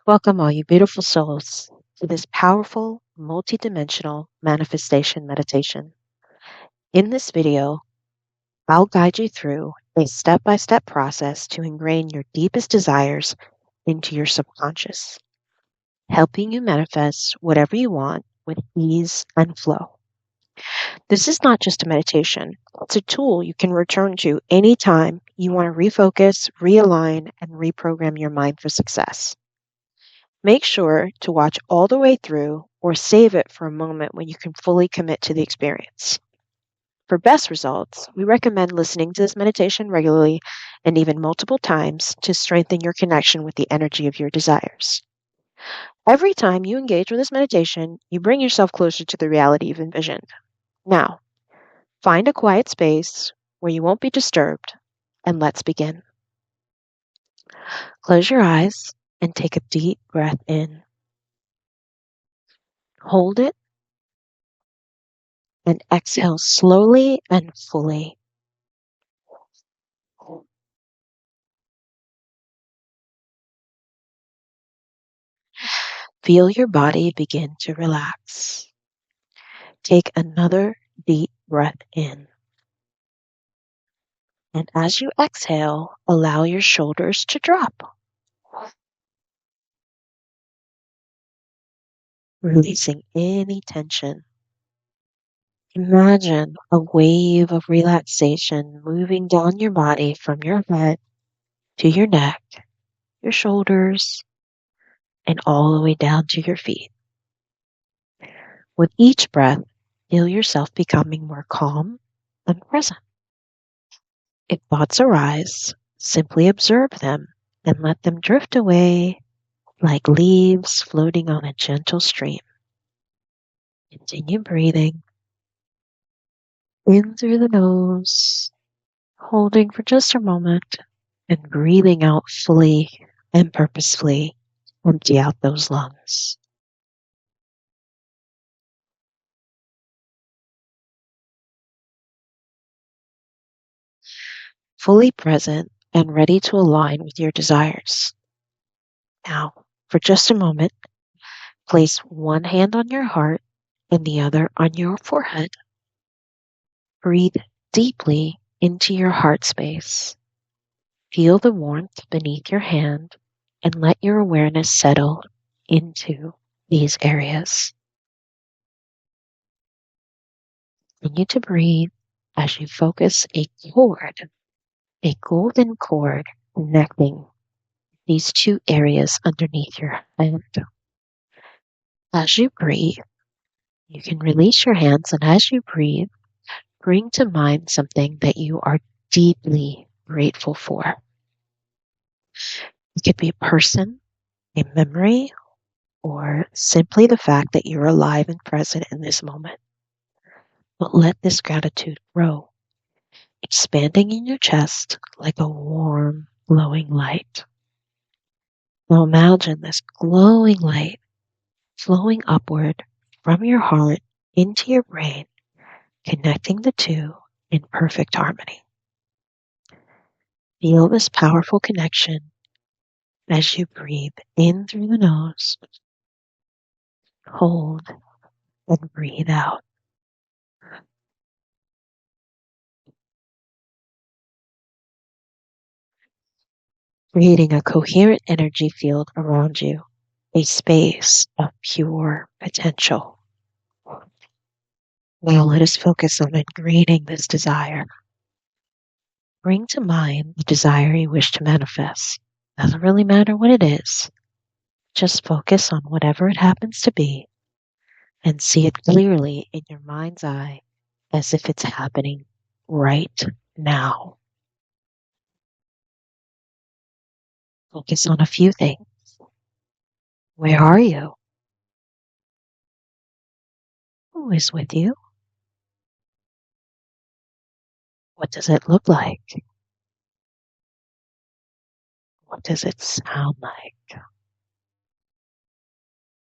Welcome, all you beautiful souls, to this powerful, multidimensional manifestation meditation. In this video, I'll guide you through a step by step process to ingrain your deepest desires into your subconscious, helping you manifest whatever you want with ease and flow. This is not just a meditation, it's a tool you can return to anytime you want to refocus, realign, and reprogram your mind for success. Make sure to watch all the way through or save it for a moment when you can fully commit to the experience. For best results, we recommend listening to this meditation regularly and even multiple times to strengthen your connection with the energy of your desires. Every time you engage with this meditation, you bring yourself closer to the reality you've envisioned. Now, find a quiet space where you won't be disturbed, and let's begin. Close your eyes and take a deep breath in. Hold it and exhale slowly and fully. Feel your body begin to relax. Take another deep breath in. And as you exhale, allow your shoulders to drop, releasing any tension. Imagine a wave of relaxation moving down your body from your head to your neck, your shoulders, and all the way down to your feet. With each breath, feel yourself becoming more calm and present. If thoughts arise, simply observe them and let them drift away like leaves floating on a gentle stream. Continue breathing in through the nose, holding for just a moment, and breathing out fully and purposefully. Empty out those lungs. Fully present and ready to align with your desires. Now, for just a moment, place one hand on your heart and the other on your forehead. Breathe deeply into your heart space. Feel the warmth beneath your hand and let your awareness settle into these areas. Continue to breathe as you focus a golden cord connecting these two areas underneath your hand. As you breathe, you can release your hands, and as you breathe, bring to mind something that you are deeply grateful for. It could be a person, a memory, or simply the fact that you're alive and present in this moment. But let this gratitude grow, expanding in your chest like a warm, glowing light. Now imagine this glowing light flowing upward from your heart into your brain, connecting the two in perfect harmony. Feel this powerful connection as you breathe in through the nose, hold, and breathe out. Creating a coherent energy field around you, a space of pure potential. Now let us focus on ingraining this desire. Bring to mind the desire you wish to manifest. Doesn't really matter what it is. Just focus on whatever it happens to be and see it clearly in your mind's eye as if it's happening right now. Focus on a few things. Where are you? Who is with you? What does it look like? What does it sound like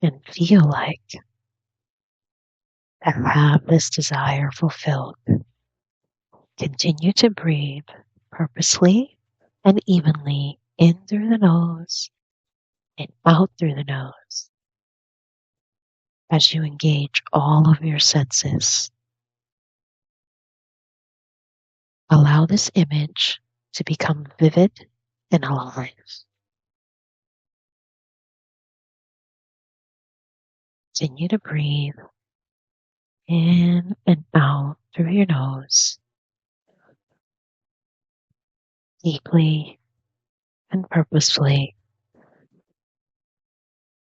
and feel like to have this desire fulfilled? Continue to breathe purposely and evenly in through the nose and out through the nose as you engage all of your senses. Allow this image to become vivid and alive. Continue to breathe in and out through your nose, deeply and purposefully,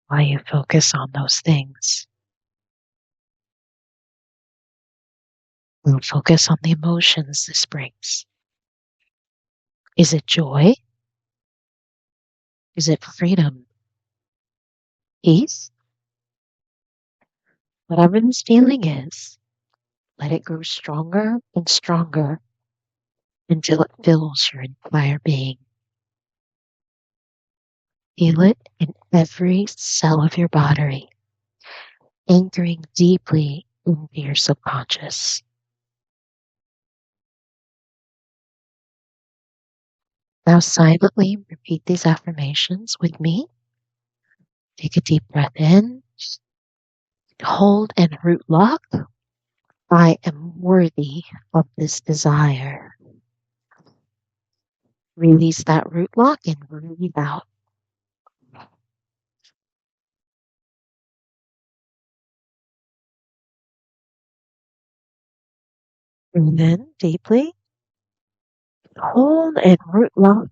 while you focus on those things. And focus on the emotions this brings. Is it joy? Is it freedom? Peace? Whatever this feeling is, let it grow stronger and stronger until it fills your entire being. Feel it in every cell of your body, anchoring deeply into your subconscious. Now silently repeat these affirmations with me. Take a deep breath in, hold and root lock. I am worthy of this desire. Release that root lock and breathe out. Breathe in deeply, hold and root lock.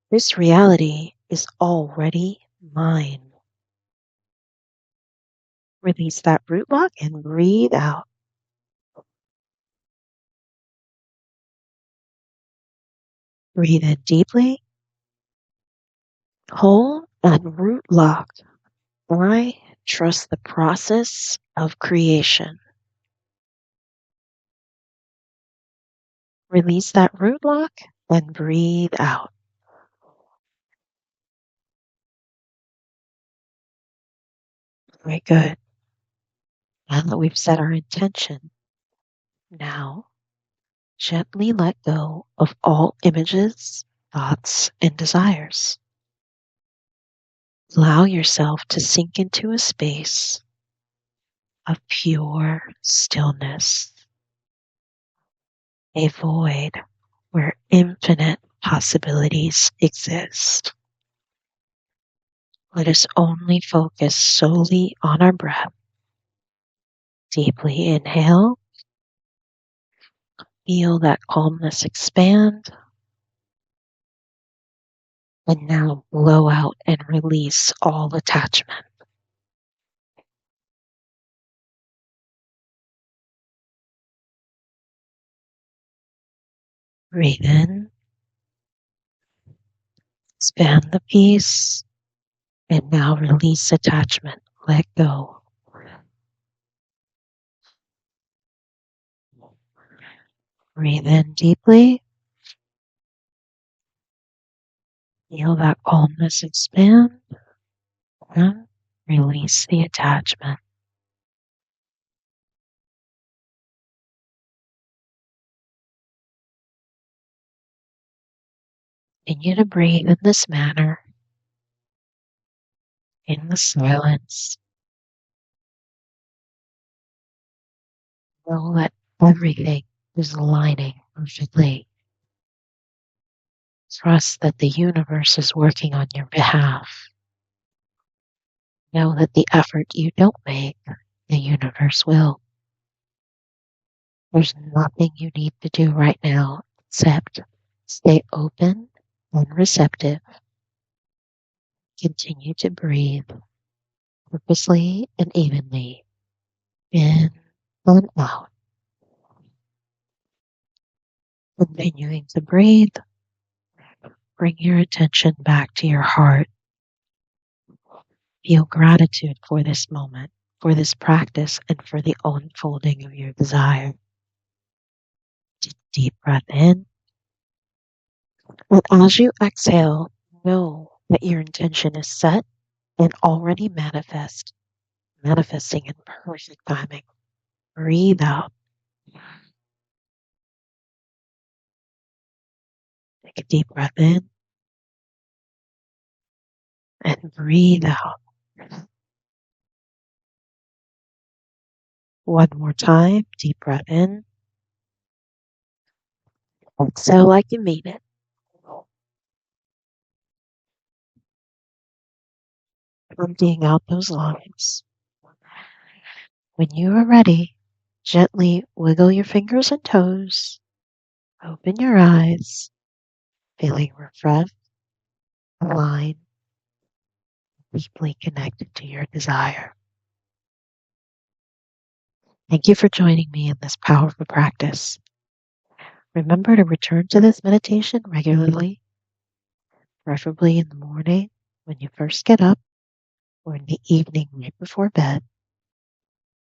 This reality is already mine. Release that root lock and breathe out. Breathe in deeply, hold and root lock. I trust the process of creation. Release that root lock and breathe out. Very good. Now that we've set our intention, now gently let go of all images, thoughts, and desires. Allow yourself to sink into a space of pure stillness, a void where infinite possibilities exist. Let us only focus solely on our breath. Deeply inhale, feel that calmness expand, and now blow out and release all attachment. Breathe in, expand the peace, and now release attachment. Let go. Breathe in deeply. Feel that calmness expand and release the attachment. Continue to breathe in this manner, in the silence. Know that everything is aligning perfectly. Trust that the universe is working on your behalf. Know that the effort you don't make, the universe will. There's nothing you need to do right now except stay open and receptive. Continue to breathe purposely and evenly in and out. Continuing to breathe, bring your attention back to your heart. Feel gratitude for this moment, for this practice, and for the unfolding of your desire. Deep breath in. And as you exhale, know that your intention is set and already manifesting in perfect timing. Breathe out. Take a deep breath in and breathe out. One more time, deep breath in. Exhale like you mean it. Emptying out those longings. When you are ready, gently wiggle your fingers and toes. Open your eyes, feeling refreshed, aligned, deeply connected to your desire. Thank you for joining me in this powerful practice. Remember to return to this meditation regularly, preferably in the morning when you first get up or in the evening right before bed,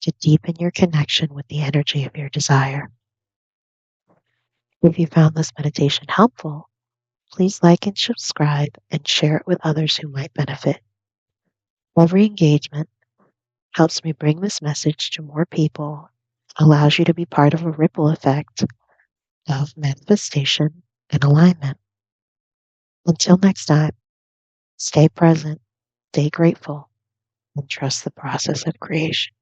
to deepen your connection with the energy of your desire. If you found this meditation helpful, please like and subscribe and share it with others who might benefit. Every engagement helps me bring this message to more people, allows you to be part of a ripple effect of manifestation and alignment. Until next time, stay present, stay grateful, and trust the process of creation.